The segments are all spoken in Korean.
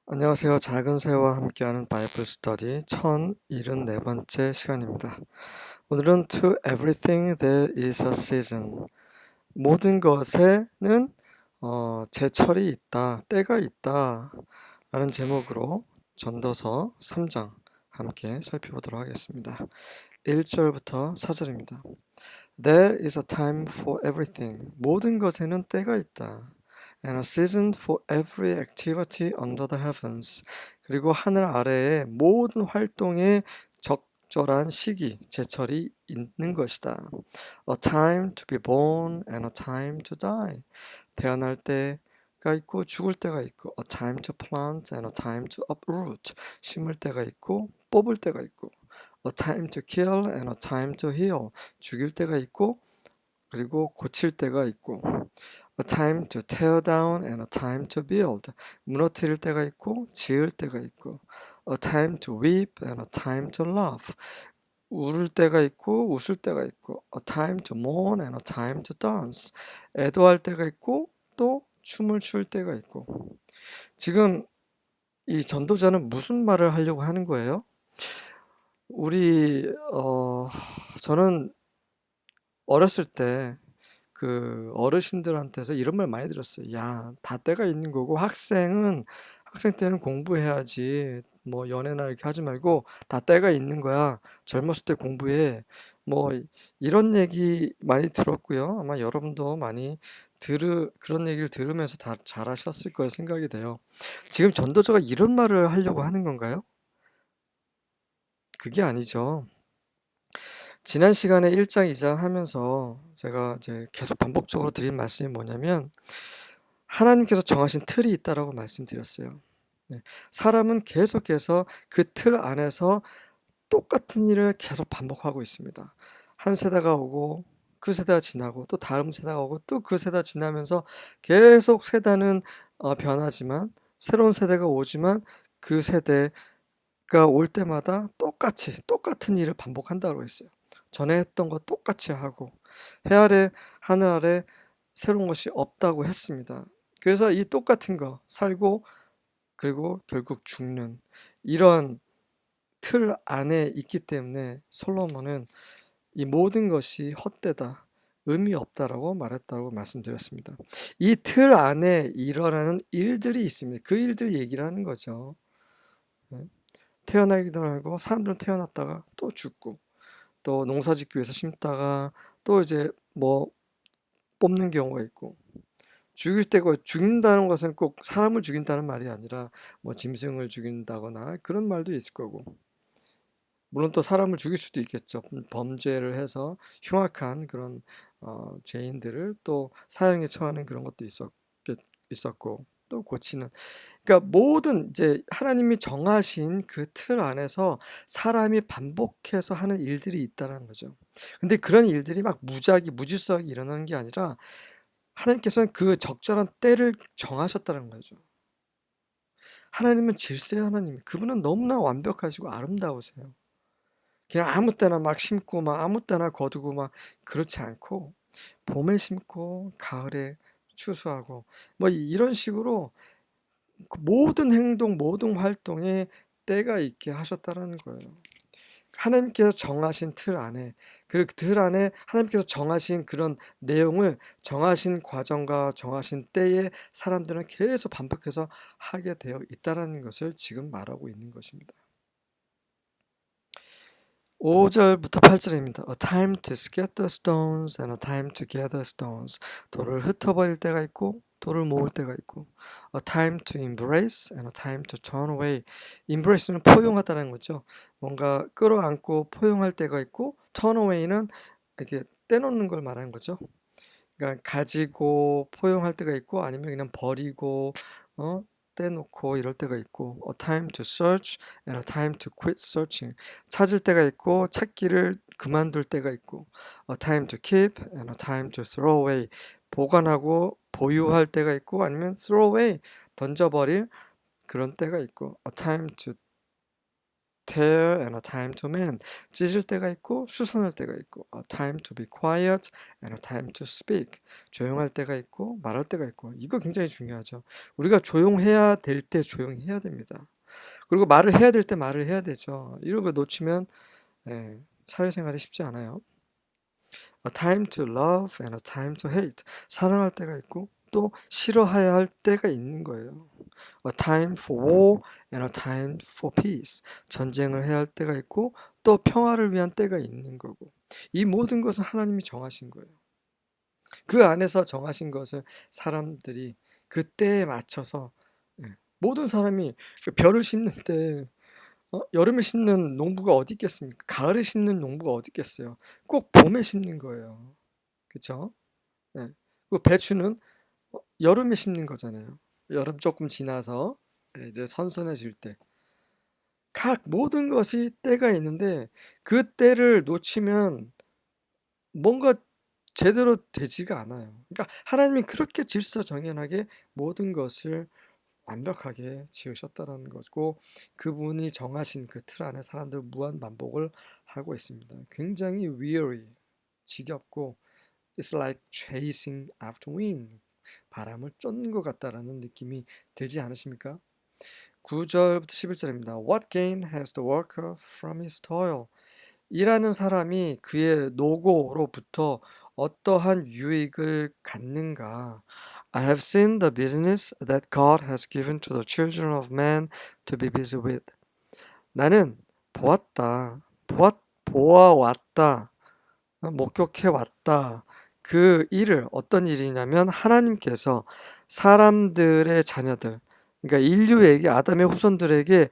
안녕하세요. 작은 새와 함께하는 바이블 스터디 1074번째 시간입니다. 오늘은 To everything there is a season. 모든 것에는 제철이 있다, 때가 있다 라는 제목으로 전도서 3장 함께 살펴보도록 하겠습니다. 1절부터 4절입니다. There is a time for everything. 모든 것에는 때가 있다. And a season for every activity under the heavens. 그리고 하늘 아래에 모든 활동에 적절한 시기, 제철이 있는 것이다. A time to be born and a time to die. 태어날 때가 있고 죽을 때가 있고 A time to plant and a time to uproot. 심을 때가 있고 뽑을 때가 있고 A time to kill and a time to heal. 죽일 때가 있고 그리고 고칠 때가 있고 A time to tear down and a time to build. 무너뜨릴 때가 있고 지을 때가 있고 A time to weep and a time to laugh. 울을 때가 있고 웃을 때가 있고 A time to mourn and a time to dance. 애도할 때가 있고 또 춤을 출 때가 있고. 지금 이 전도자는 무슨 말을 하려고 하는 거예요? 우리 저는 어렸을 때 그 어르신들한테서 이런 말 많이 들었어요. 야, 다 때가 있는 거고 학생 때는 공부해야지. 뭐 연애나 이렇게 하지 말고 다 때가 있는 거야. 젊었을 때 공부해. 뭐 이런 얘기 많이 들었고요. 아마 여러분도 많이 그런 얘기를 들으면서 다 잘하셨을 거라 생각이 돼요. 지금 전도자가 이런 말을 하려고 하는 건가요? 그게 아니죠. 지난 시간에 1장, 2장 하면서 제가 이제 계속 반복적으로 드린 말씀이 뭐냐면 하나님께서 정하신 틀이 있다라고 말씀드렸어요. 네. 사람은 계속해서 그 틀 안에서 똑같은 일을 계속 반복하고 있습니다. 한 세대가 오고 그 세대가 지나고 또 다음 세대가 오고 또 그 세대가 지나면서 계속 세대는 변하지만 새로운 세대가 오지만 그 세대가 올 때마다 똑같은 일을 반복한다고 했어요. 전에 했던 거 똑같이 하고 하늘 아래 새로운 것이 없다고 했습니다. 그래서 이 똑같은 거 살고 그리고 결국 죽는 이런 틀 안에 있기 때문에 솔로몬은 이 모든 것이 헛되다, 의미 없다라고 말했다고 말씀드렸습니다. 이 틀 안에 일어나는 일들이 있습니다. 그 일들 얘기를 하는 거죠. 네. 태어나기도 하고 사람들은 태어났다가 또 죽고 또 농사 짓기 위해서 심다가 또 이제 뭐 뽑는 경우가 있고 죽일 때가 죽인다는 것은 꼭 사람을 죽인다는 말이 아니라 뭐 짐승을 죽인다거나 그런 말도 있을 거고 물론 또 사람을 죽일 수도 있겠죠. 범죄를 해서 흉악한 그런 죄인들을 또 사형에 처하는 그런 것도 있었고 또 고치는 그러니까 모든 이제 하나님이 정하신 그 틀 안에서 사람이 반복해서 하는 일들이 있다는 거죠. 근데 그런 일들이 막 무질서하게 일어나는 게 아니라 하나님께서는 그 적절한 때를 정하셨다는 거죠. 하나님은 질서의 하나님, 그분은 너무나 완벽하시고 아름다우세요. 그냥 아무 때나 막 심고 막 아무 때나 거두고 막 그렇지 않고 봄에 심고 가을에 추수하고 뭐 이런 식으로 그 모든 행동, 모든 활동에 때가 있게 하셨다라는 거예요. 하나님께서 정하신 틀 안에 그리고 그 틀 안에 하나님께서 정하신 그런 내용을 정하신 과정과 정하신 때에 사람들은 계속 반복해서 하게 되어 있다라는 것을 지금 말하고 있는 것입니다. 5절부터 8절입니다. A time to scatter stones and a time to gather stones. 돌을 흩어버릴 때가 있고 돌을 모을 때가 있고 A time to embrace and a time to turn away. Embrace는 포용하다는 거죠. 뭔가 끌어안고 포용할 때가 있고 turn away는 이렇게 떼놓는 걸 말하는 거죠. 그러니까 가지고 포용할 때가 있고 아니면 그냥 버리고 어? 떼놓고 이럴 때가 있고 A time to search and a time to quit searching. 찾을 때가 있고 찾기를 그만둘 때가 있고 A time to keep and a time to throw away. 보관하고 보유할 때가 있고 아니면 throw away 던져버릴 그런 때가 있고 A time to tear and a time to mend. 찢을 때가 있고 수선할 때가 있고 a time to be quiet and a time to speak. 조용할 때가 있고 말할 때가 있고 이거 굉장히 중요하죠. 우리가 조용해야 될 때 조용해야 됩니다. 그리고 말을 해야 될 때 말을 해야 되죠. 이런 거 놓치면 사회생활이 쉽지 않아요. A time to love and a time to hate. 사랑할 때가 있고 또 싫어해야 할 때가 있는 거예요. A time for war and a time for peace. 전쟁을 해야 할 때가 있고 또 평화를 위한 때가 있는 거고. 이 모든 것은 하나님이 정하신 거예요. 그 안에서 정하신 것을 사람들이 그 때에 맞춰서 모든 사람이 그 별을 심는데 여름에 심는 농부가 어디 있겠습니까? 가을에 심는 농부가 어디 있겠어요? 꼭 봄에 심는 거예요. 그쵸? 네. 그 배추는 여름에 심는 거잖아요. 여름 조금 지나서 이제 선선해질 때. 각 모든 것이 때가 있는데 그 때를 놓치면 뭔가 제대로 되지가 않아요. 그러니까 하나님이 그렇게 질서정연하게 모든 것을 완벽하게 지으셨다는 거고 그분이 정하신 그 틀 안에 사람들 무한 반복을 하고 있습니다. 굉장히 weary, 지겹고 It's like chasing after wind. 바람을 쫓는 것 같다라는 느낌이 들지 않으십니까? 9절부터 11절입니다. What gain has the worker from his toil? 일하는 사람이 그의 노고로부터 어떠한 유익을 갖는가? I have seen the business that God has given to the children of man to be busy with. 나는 보아왔다, 목격해왔다. 그 일을 어떤 일이냐면 하나님께서 사람들의 자녀들, 그러니까 인류에게 아담의 후손들에게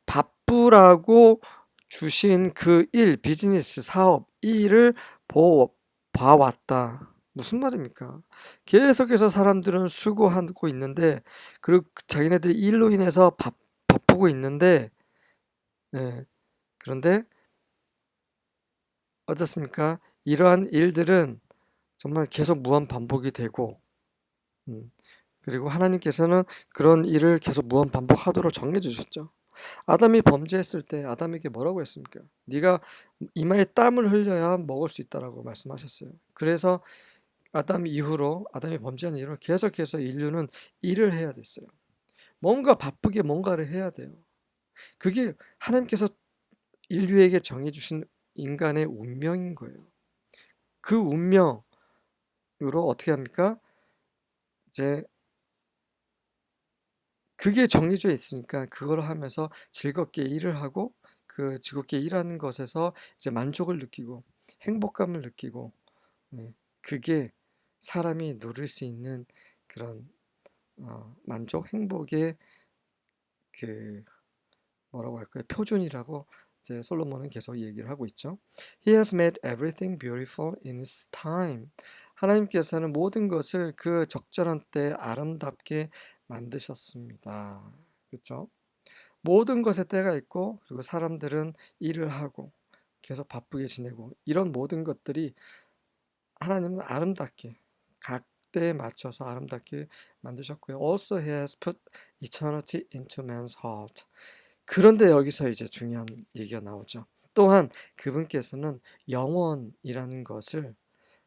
바쁘라고 주신 그 일, 비즈니스, 사업, 이 일을 봐왔다. 무슨 말입니까? 계속해서 사람들은 수고하고 있는데, 그리고 자기네들 일로 인해서 바쁘고 있는데, 그런데 어떻습니까? 이러한 일들은 정말 계속 무한 반복이 되고, 그리고 하나님께서는 그런 일을 계속 무한 반복하도록 정해 주셨죠. 아담이 범죄했을 때 아담에게 뭐라고 했습니까? 네가 이마에 땀을 흘려야 먹을 수 있다라고 말씀하셨어요. 그래서 아담이 범죄한 이후로 계속해서 인류는 일을 해야 됐어요. 뭔가 바쁘게 뭔가를 해야 돼요. 그게 하나님께서 인류에게 정해주신 인간의 운명인 거예요. 그 운명으로 어떻게 합니까? 이제 그게 정해져 있으니까 그걸 하면서 즐겁게 일을 하고 그 즐겁게 일하는 것에서 이제 만족을 느끼고 행복감을 느끼고 그게 사람이 누릴 수 있는 그런 만족, 행복의 그 뭐라고 할까요? 표준이라고 이제 솔로몬은 계속 얘기를 하고 있죠. He has made everything beautiful in its time. 하나님께서는 모든 것을 그 적절한 때 아름답게 만드셨습니다. 그렇죠? 모든 것에 때가 있고 그리고 사람들은 일을 하고 계속 바쁘게 지내고 이런 모든 것들이 하나님은 아름답게 각 때에 맞춰서 아름답게 만드셨고요. Also he has put eternity into man's heart. 그런데 여기서 이제 중요한 얘기가 나오죠. 또한 그분께서는 영원이라는 것을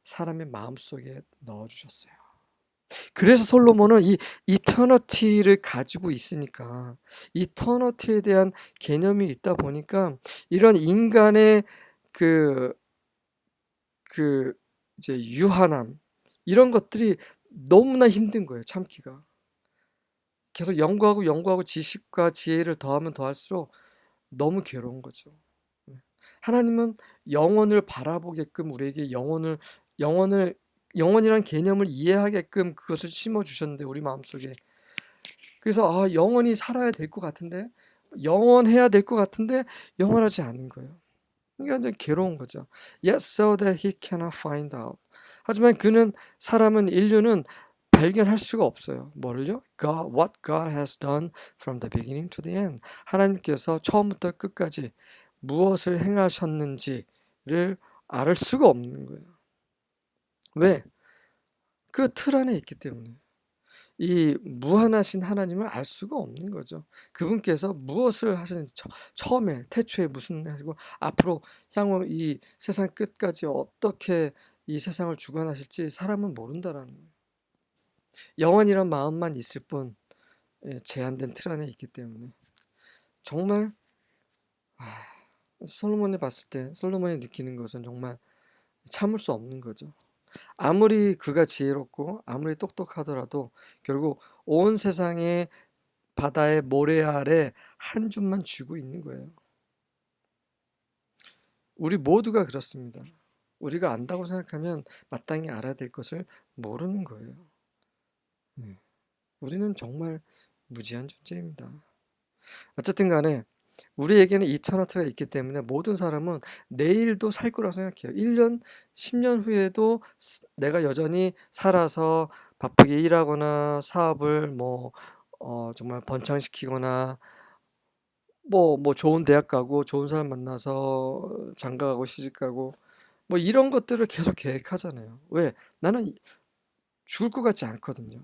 사람의 마음속에 넣어주셨어요. 그래서 솔로몬은 이 이터너티를 가지고 있으니까 이터너티에 대한 개념이 있다 보니까 이런 인간의 그, 그 이제 유한함 이런 것들이 너무나 힘든 거예요. 참기가. 계속 연구하고 지식과 지혜를 더하면 더할수록 너무 괴로운 거죠. 하나님은 영혼을 바라보게끔 우리에게 영혼이란 개념을 이해하게끔 그것을 심어 주셨는데 우리 마음속에 그래서 영원히 살아야 될 것 같은데 영원해야 될 것 같은데 영원하지 않은 거예요. 그러니까 이제 괴로운 거죠. Yet so that he cannot find out. 하지만 사람은 인류는 발견할 수가 없어요. 뭐를요? what God has done from the beginning to the end. 하나님께서 처음부터 끝까지 무엇을 행하셨는지를 알 수가 없는 거예요. 왜? 그 틀 안에 있기 때문에. 이 무한하신 하나님을 알 수가 없는 거죠. 그분께서 무엇을 하시는지 처음에 태초에 무슨 하시고 앞으로 향후 이 세상 끝까지 어떻게 이 세상을 주관하실지 사람은 모른다라는 거예요. 영원이란 마음만 있을 뿐 제한된 틀 안에 있기 때문에 정말 솔로몬이 봤을 때 솔로몬이 느끼는 것은 정말 참을 수 없는 거죠. 아무리 그가 지혜롭고 아무리 똑똑하더라도 결국 온 세상의 바다의 모래 아래 한 줌만 쥐고 있는 거예요. 우리 모두가 그렇습니다. 우리가 안다고 생각하면 마땅히 알아야 될 것을 모르는 거예요. 우리는 정말 무지한 존재입니다. 어쨌든 간에 우리에게는 이터너티가 있기 때문에 모든 사람은 내일도 살 거라고 생각해요. 1년, 10년 후에도 내가 여전히 살아서 바쁘게 일하거나 사업을 정말 번창시키거나 뭐 좋은 대학 가고 좋은 사람 만나서 장가 가고 시집 가고 뭐 이런 것들을 계속 계획하잖아요. 왜? 나는 죽을 것 같지 않거든요.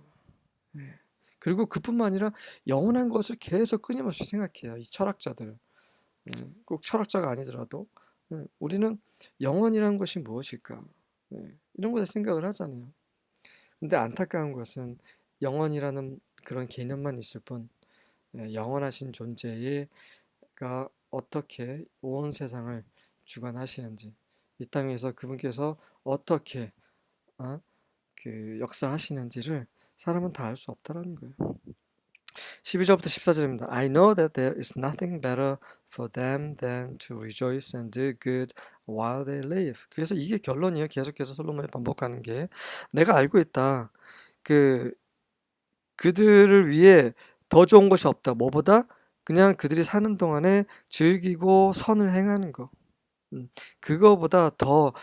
그리고 그뿐만 아니라 영원한 것을 계속 끊임없이 생각해요. 이 철학자들. 꼭 철학자가 아니더라도 우리는 영원이라는 것이 무엇일까? 이런 것을 생각을 하잖아요. 근데 안타까운 것은 영원이라는 그런 개념만 있을 뿐 영원하신 존재가 어떻게 온 세상을 주관하시는지 이 땅에서 그분께서 어떻게 그 역사하시는지를 사람은 다 알 수 없다라는 거예요. 12절부터 14절입니다. I know that there is nothing better for them than to rejoice and do good while they live. 그래서 이게 결론이에요. 계속해서 솔로몬이 반복하는 게 내가 알고 있다. 그들을 위해 더 좋은 것이 없다. 뭐보다 그냥 그들이 사는 동안에 즐기고 선을 행하는 거. 그거보다 더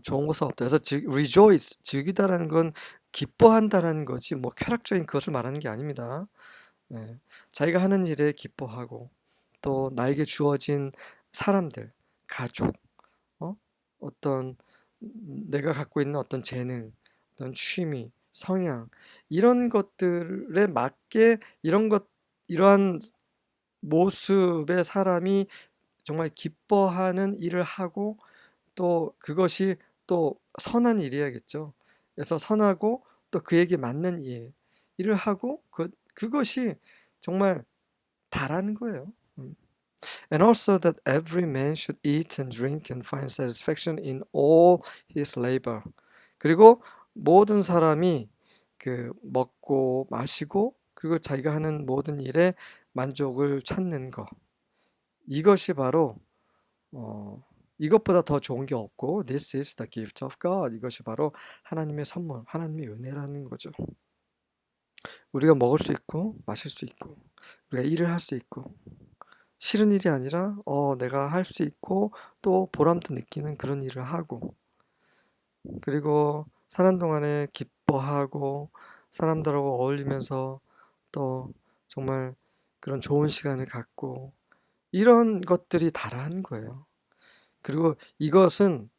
좋은 것은 없다. 그래서 rejoice, 즐기다라는 건 기뻐한다라는 거지 뭐 쾌락적인 그것을 말하는 게 아닙니다. 자기가 하는 일에 기뻐하고 또 나에게 주어진 사람들, 가족, 어떤 내가 갖고 있는 어떤 재능, 어떤 취미, 성향 이런 것들에 맞게 이러한 모습의 사람이 정말 기뻐하는 일을 하고 또 그것이 또 선한 일이야겠죠. 그래서 선하고 또 그에게 맞는 일을 하고 그것이 정말 다라는 거예요. And also that every man should eat and drink and find satisfaction in all his labor. 그리고 모든 사람이 먹고 마시고 그리고 자기가 하는 모든 일에 만족을 찾는 것. 이것이 바로 이것보다 더 좋은 게 없고 This is the gift of God. 이것이 바로 하나님의 선물, 하나님의 은혜라는 거죠. 우리가 먹을 수 있고 마실 수 있고 우리가 일을 할 수 있고 싫은 일이 아니라 내가 할 수 있고 또 보람도 느끼는 그런 일을 하고 그리고 사는 동안에 기뻐하고 사람들하고 어울리면서 또 정말 그런 좋은 시간을 갖고 이런 것들이 다라는 거예요. 그리고 이것은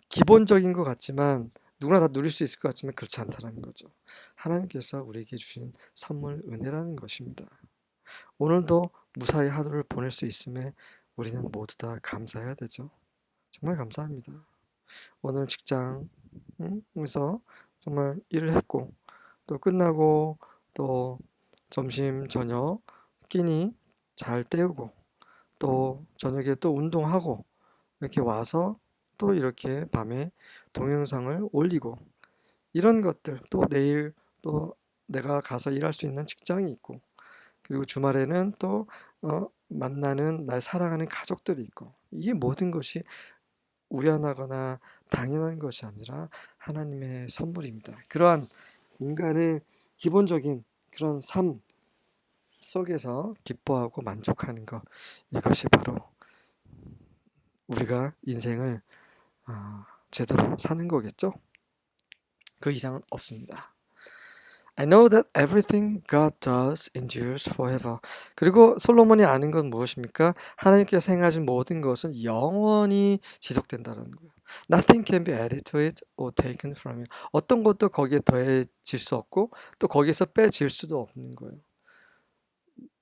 기본적인 것 같지만 누구나 다 누릴 수 있을 것 같지만 그렇지 않다는 거죠. 하나님께서 우리에게 주신 선물 은혜라는 것입니다. 오늘도 무사히 하루를 보낼 수 있음에 우리는 모두 다 감사해야 되죠. 정말 감사합니다. 오늘 직장에서 정말 일을 했고 또 끝나고 또 점심 저녁 끼니 잘 때우고 또 저녁에 또 운동하고 이렇게 와서 또 이렇게 밤에 동영상을 올리고 이런 것들 또 내일 또 내가 가서 일할 수 있는 직장이 있고 그리고 주말에는 또 만나는 날 사랑하는 가족들이 있고 이게 모든 것이 우연하거나 당연한 것이 아니라 하나님의 선물입니다. 그러한 인간의 기본적인 그런 삶 속에서 기뻐하고 만족하는 것 이것이 바로 우리가 인생을 제대로 사는 거겠죠? 그 이상은 없습니다. I know that everything God does endures forever. 그리고 솔로몬이 아는 건 무엇입니까? 하나님께서 행하신 모든 것은 영원히 지속된다는 거예요. Nothing can be added to it or taken from it. 어떤 것도 거기에 더해질 수 없고 또 거기에서 빼질 수도 없는 거예요.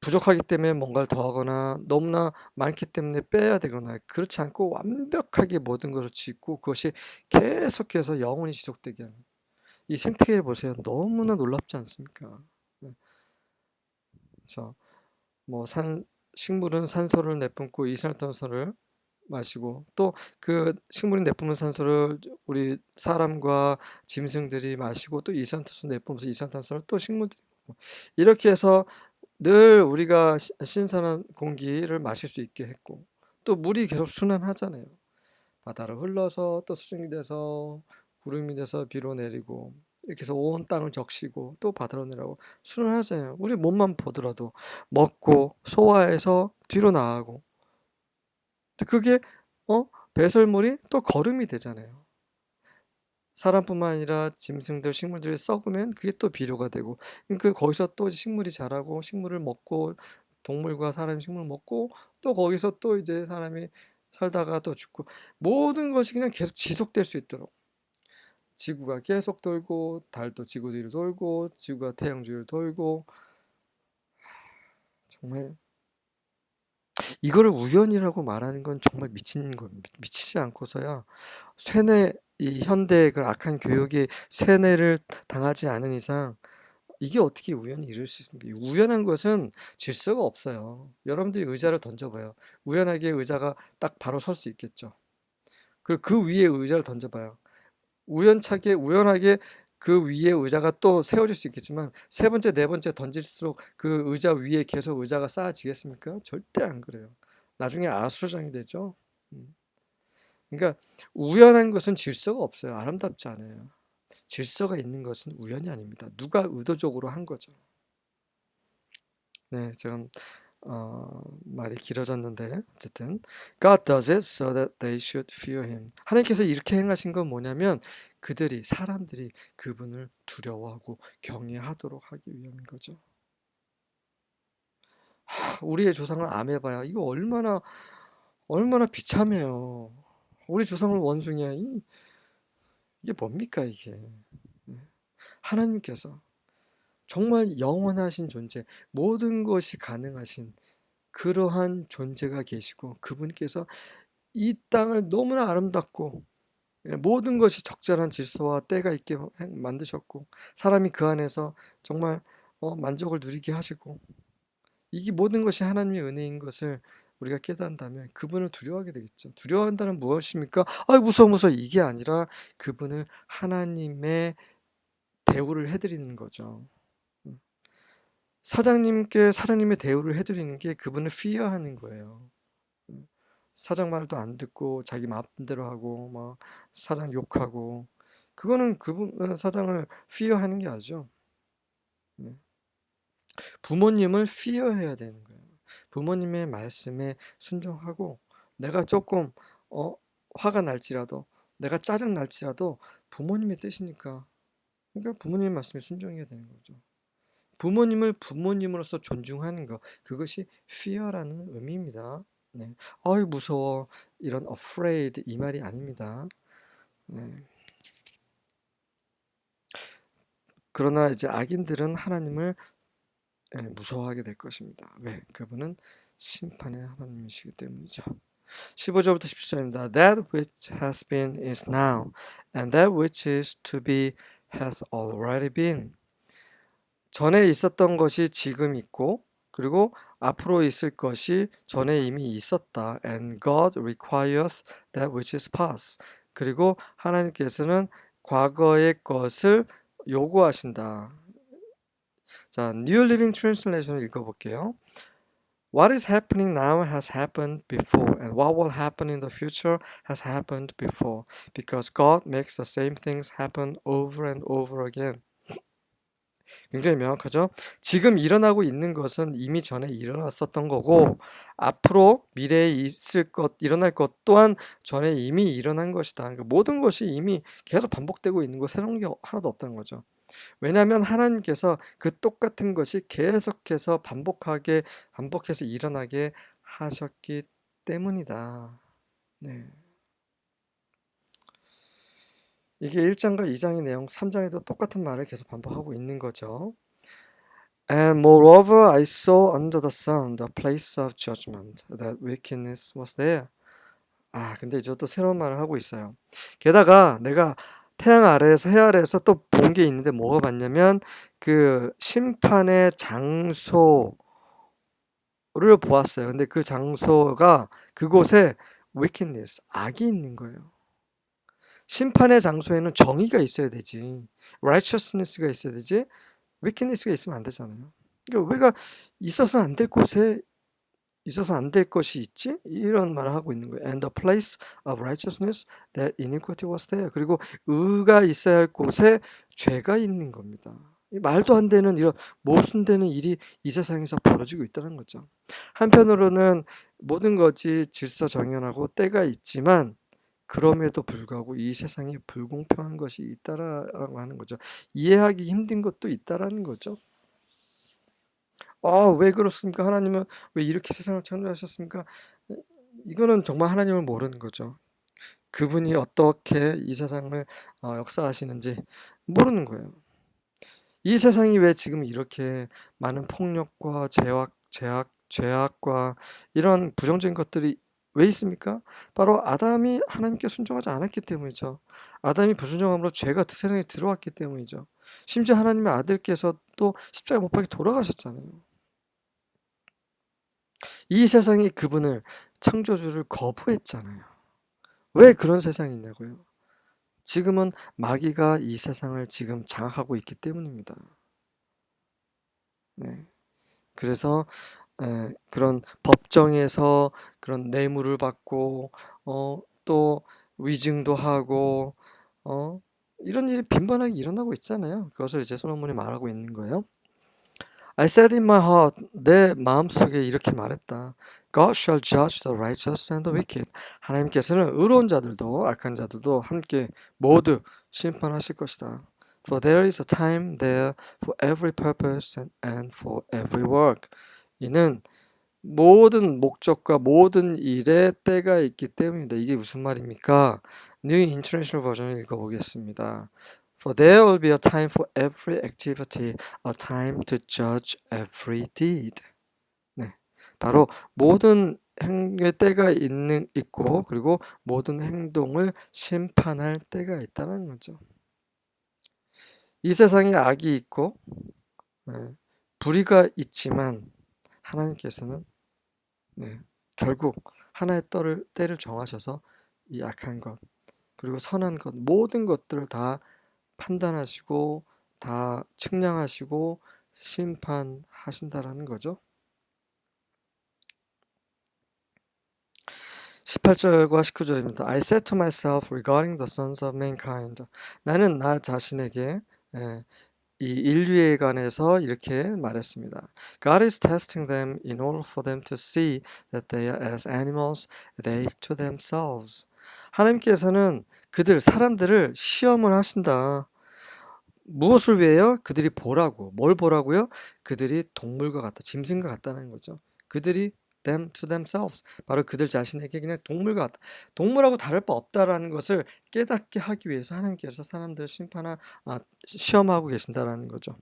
부족하기 때문에 뭔가를 더하거나 너무나 많기 때문에 빼야 되거나 그렇지 않고 완벽하게 모든 것을 짓고 그것이 계속해서 영원히 지속되게 하는 이 생태계를 보세요. 너무나 놀랍지 않습니까? 네. 그렇죠. 식물은 산소를 내뿜고 이산화탄소를 마시고 또 그 식물이 내뿜는 산소를 우리 사람과 짐승들이 마시고 또 이산화탄소 내뿜으면서 이산화탄소를 또 식물들이 먹고 이렇게 해서 늘 우리가 신선한 공기를 마실 수 있게 했고 또 물이 계속 순환하잖아요. 바다로 흘러서 또 수증기 돼서 구름이 돼서 비로 내리고 이렇게 해서 온 땅을 적시고 또 바다로 내려가고 순환하잖아요. 우리 몸만 보더라도 먹고 소화해서 뒤로 나가고 그게 배설물이 또 거름이 되잖아요. 사람뿐만 아니라 짐승들, 식물들이 썩으면 그게 또 비료가 되고 거기서 또 식물이 자라고 식물을 먹고 동물과 사람이 식물을 먹고 또 거기서 또 이제 사람이 살다가 또 죽고 모든 것이 그냥 계속 지속될 수 있도록 지구가 계속 돌고 달도 지구 뒤로 돌고 지구가 태양 주위를 돌고 정말 이거를 우연이라고 말하는 건 정말 미치지 않고서야 이 현대의 그 악한 교육에 세뇌를 당하지 않은 이상 이게 어떻게 우연히 이룰 수 있습니까? 우연한 것은 질서가 없어요. 여러분들이 의자를 던져봐요. 우연하게 의자가 딱 바로 설 수 있겠죠. 그리고 그 위에 의자를 던져봐요. 우연하게 그 위에 의자가 또 세워질 수 있겠지만 세 번째, 네 번째 던질수록 그 의자 위에 계속 의자가 쌓아지겠습니까? 절대 안 그래요. 나중에 아수라장이 되죠. 음. 그러니까 우연한 것은 질서가 없어요. 아름답지 않아요. 질서가 있는 것은 우연이 아닙니다. 누가 의도적으로 한 거죠. 네, 지금 말이 길어졌는데 어쨌든 God does it so that they should fear him. 하나님께서 이렇게 행하신 건 뭐냐면 사람들이 그분을 두려워하고 경외하도록 하기 위함인 거죠. 우리의 조상을 암해봐야 이거 얼마나 비참해요. 우리 조상을 원숭이야. 이게 뭡니까 이게. 하나님께서 정말 영원하신 존재, 모든 것이 가능하신 그러한 존재가 계시고 그분께서 이 땅을 너무나 아름답고 모든 것이 적절한 질서와 때가 있게 만드셨고 사람이 그 안에서 정말 만족을 누리게 하시고 이게 모든 것이 하나님의 은혜인 것을 우리가 깨닫는다면 그분을 두려워하게 되겠죠. 두려워한다는 무엇입니까? 무서워 이게 아니라 그분을 하나님의 대우를 해드리는 거죠. 사장님의 대우를 해드리는 게 그분을 fear하는 거예요. 사장 말도 안 듣고 자기 마음대로 하고 막 사장 욕하고 그거는 그분 사장을 fear하는 게 아니죠. 부모님을 fear해야 되는 거예요. 부모님의 말씀에 순종하고 내가 조금 화가 날지라도 내가 짜증 날지라도 부모님의 뜻이니까 그러니까 부모님의 말씀에 순종해야 되는 거죠. 부모님을 부모님으로서 존중하는 것 그것이 fear라는 의미입니다. 네. "아유 무서워." 이런 afraid 이 말이 아닙니다. 네. 그러나 이제 악인들은 하나님을 무서워하게 될 것입니다. 왜? 그분은 심판의 하나님이시기 때문이죠. 15절부터 17절입니다. That which has been is now, and that which is to be has already been. 전에 있었던 것이 지금 있고 그리고 앞으로 있을 것이 전에 이미 있었다. And God requires that which is past. 그리고 하나님께서는 과거의 것을 요구하신다. 자, New Living Translation을 읽어볼게요. What is happening now has happened before, and what will happen in the future has happened before, because God makes the same things happen over and over again. 굉장히 명확하죠. 지금 일어나고 있는 것은 이미 전에 일어났었던 거고 앞으로 미래에 일어날 것 또한 전에 이미 일어난 것이다. 그러니까 모든 것이 이미 계속 반복되고 있는 거 새로운 게 하나도 없다는 거죠. 왜냐하면 하나님께서 그 똑같은 것이 계속해서 반복해서 일어나게 하셨기 때문이다. 네. 이게 1장과 2장의 내용, 3장에도 똑같은 말을 계속 반복하고 있는 거죠. And moreover, I saw under the sun the place of judgment, that wickedness was there. 근데 이제 또 새로운 말을 하고 있어요. 게다가 내가 태양 아래에서, 해 아래에서 또 본 게 있는데 뭐가 봤냐면 그 심판의 장소를 보았어요. 근데 그 장소가, 그곳에 wickedness, 악이 있는 거예요. 심판의 장소에는 정의가 있어야 되지, righteousness가 있어야 되지, wickedness가 있으면 안 되잖아요. 그러니까 왜가 있어서는 안 될 곳에 있어서 안 될 것이 있지? 이런 말을 하고 있는 거예요. And the place of righteousness, that iniquity was there. 그리고 의가 있어야 할 곳에 죄가 있는 겁니다. 이 말도 안 되는 이런 모순되는 일이 이 세상에서 벌어지고 있다는 거죠. 한편으로는 모든 것이 질서정연하고 때가 있지만 그럼에도 불구하고 이 세상에 불공평한 것이 있다라고 하는 거죠. 이해하기 힘든 것도 있다라는 거죠. 왜 그렇습니까? 하나님은 왜 이렇게 세상을 창조하셨습니까? 이거는 정말 하나님을 모르는 거죠. 그분이 어떻게 이 세상을 역사하시는지 모르는 거예요. 이 세상이 왜 지금 이렇게 많은 폭력과 죄악과 이런 부정적인 것들이 왜 있습니까? 바로 아담이 하나님께 순종하지 않았기 때문이죠. 아담이 불순종함으로 죄가 세상에 들어왔기 때문이죠. 심지어 하나님의 아들께서 또 십자가 못 박혀 돌아가셨잖아요. 이 세상이 그분을, 창조주를 거부했잖아요. 왜 그런 세상이 있냐고요? 지금은 마귀가 이 세상을 지금 장악하고 있기 때문입니다. 네. 그래서 그런 법정에서 그런 뇌물을 받고 또 위증도 하고 이런 일이 빈번하게 일어나고 있잖아요. 그것을 이제 솔로몬이 말하고 있는 거예요. I said in my heart, 내 마음속에 이렇게 말했다. God shall judge the righteous and the wicked. 하나님께서는 의로운 자들도 악한 자들도 함께 모두 심판하실 것이다. For there is a time there for every purpose and for every work. 이는 모든 목적과 모든 일에 때가 있기 때문입니다. 이게 무슨 말입니까? New International Version을 읽어보겠습니다. For there will be a time for every activity, a time to judge every deed. 네, 바로 모든 행위의 때가 있고, 그리고 모든 행동을 심판할 때가 있다는 거죠. 이 세상에 악이 있고 불의가 있지만 하나님께서는 결국 하나의 때를 정하셔서 이 악한 것 그리고 선한 것 모든 것들을 다 판단하시고 다 측량하시고 심판하신다라는 거죠. 18절과 19절입니다. I said to myself regarding the sons of mankind. 나는 나 자신에게 이 인류에 관해서 이렇게 말했습니다. God is testing them in order for them to see that they are as animals, they to themselves. 하나님께서는 사람들을 시험을 하신다. 무엇을 위해요? 그들이 보라고. 뭘 보라고요? 그들이 동물과 같다, 짐승과 같다는 거죠. 그들이 them to themselves. 바로 그들 자신에게 그냥 동물과 같다. 동물하고 다를 바 없다라는 것을 깨닫게 하기 위해서 하나님께서 사람들을 시험하고 계신다라는 거죠.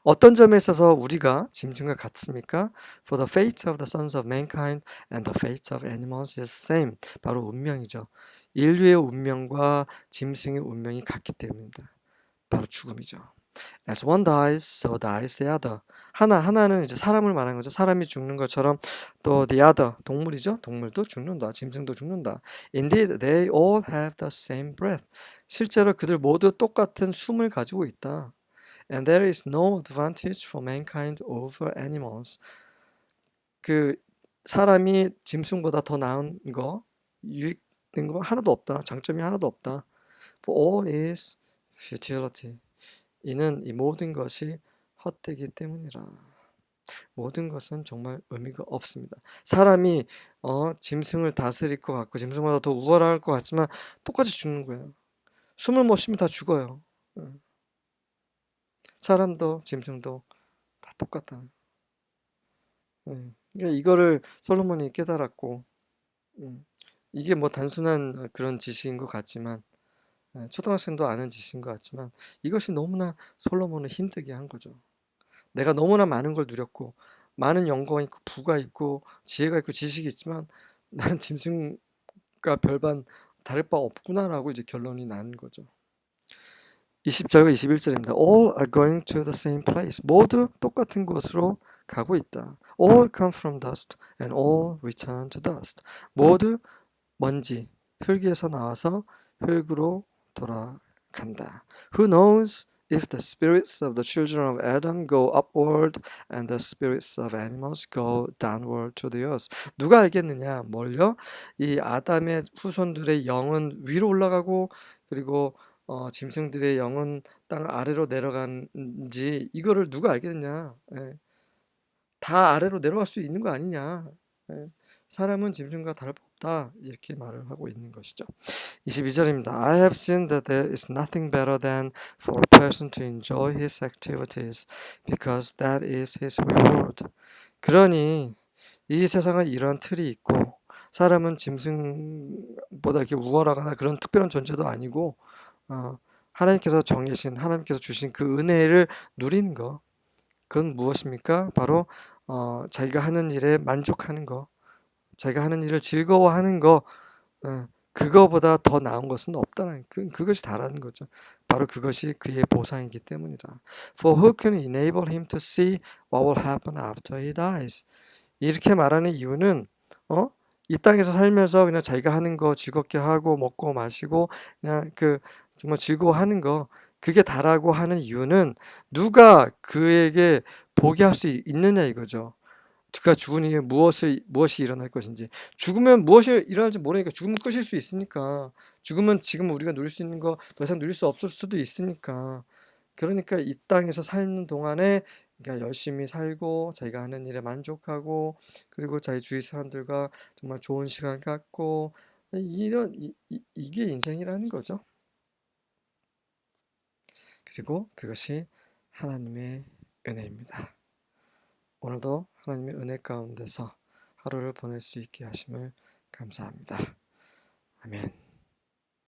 어떤 점에 있어서 우리가 짐승과 같습니까? For the fate of the sons of mankind and the fate of animals is same. 바로 운명이죠. 인류의 운명과 짐승의 운명이 같기 때문입니다. 바로 죽음이죠. As one dies, so dies the other. 하나는 이제 사람을 말하는 거죠. 사람이 죽는 것처럼 또 the other, 동물이죠. 동물도 죽는다. 짐승도 죽는다. Indeed, they all have the same breath. 실제로 그들 모두 똑같은 숨을 가지고 있다. And there is no advantage for mankind over animals. 사람이 짐승보다 더 나은 거, 유익된 거 하나도 없다. 장점이 하나도 없다. For all is futility. 이는 이 모든 것이 헛되기 때문이라. 모든 것은 정말 의미가 없습니다. 사람이 짐승을 다스릴 것 같고 짐승보다 더 우월할 것 같지만 똑같이 죽는 거예요. 숨을 못 쉬면 다 죽어요. 사람도 짐승도 다 똑같다. 그러니까 이거를 솔로몬이 깨달았고 이게 뭐 단순한 그런 지식인 것 같지만 초등학생도 아는 짓인 것 같지만 이것이 너무나 솔로몬을 힘들게 한 거죠. 내가 너무나 많은 걸 누렸고 많은 영광이 있고 부가 있고 지혜가 있고 지식이 있지만 나는 짐승과 별반 다를 바 없구나라고 이제 결론이 나는 거죠. 20절과 21절입니다. All are going to the same place. 모두 똑같은 곳으로 가고 있다. All come from dust and all return to dust. 모두 먼지, 흙에서 나와서 흙으로 돌아간다. Who knows if the spirits of the children of Adam go upward and the spirits of animals go downward to the earth. 누가 알겠느냐? 뭘요? 이 아담의 후손들의 영은 위로 올라가고 그리고 짐승들의 영은 땅 아래로 내려간지 이거를 누가 알겠느냐? 다 아래로 내려갈 수 있는 거 아니냐? 사람은 짐승과 다를 바 없다 이렇게 말을 하고 있는 것이죠. 22절입니다. I have seen that there is nothing better than for a person to enjoy his activities because that is his reward. 그러니 이 세상에 이런 틀이 있고 사람은 짐승보다 이렇게 우월하거나 그런 특별한 존재도 아니고 하나님께서 정해신 하나님께서 주신 그 은혜를 누리는 거 그건 무엇입니까? 바로 자기가 하는 일에 만족하는 거 자기가 하는 일을 즐거워하는 거 그거보다 더 나은 것은 없다는 그것이 다라는 거죠. 바로 그것이 그의 보상이기 때문이다. For who can enable him to see what will happen after he dies? 이렇게 말하는 이유는 이 땅에서 살면서 그냥 자기가 하는 거 즐겁게 하고 먹고 마시고 그냥 정말 즐거워하는 거 그게 다라고 하는 이유는 누가 그에게 보게 할 수 있느냐 이거죠. 그가 죽은 이후에 무엇이 일어날 것인지 죽으면 무엇이 일어날지 모르니까 죽으면 끝일 수 있으니까 죽으면 지금 우리가 누릴 수 있는 거 더 이상 누릴 수 없을 수도 있으니까 그러니까 이 땅에서 사는 동안에 그러니까 열심히 살고 자기가 하는 일에 만족하고 그리고 자기 주위 사람들과 정말 좋은 시간 갖고 이게 인생이라는 거죠. 그리고 그것이 하나님의 은혜입니다. 오늘도 하나님의 은혜 가운데서 하루를 보낼 수 있게 하심을 감사합니다. 아멘.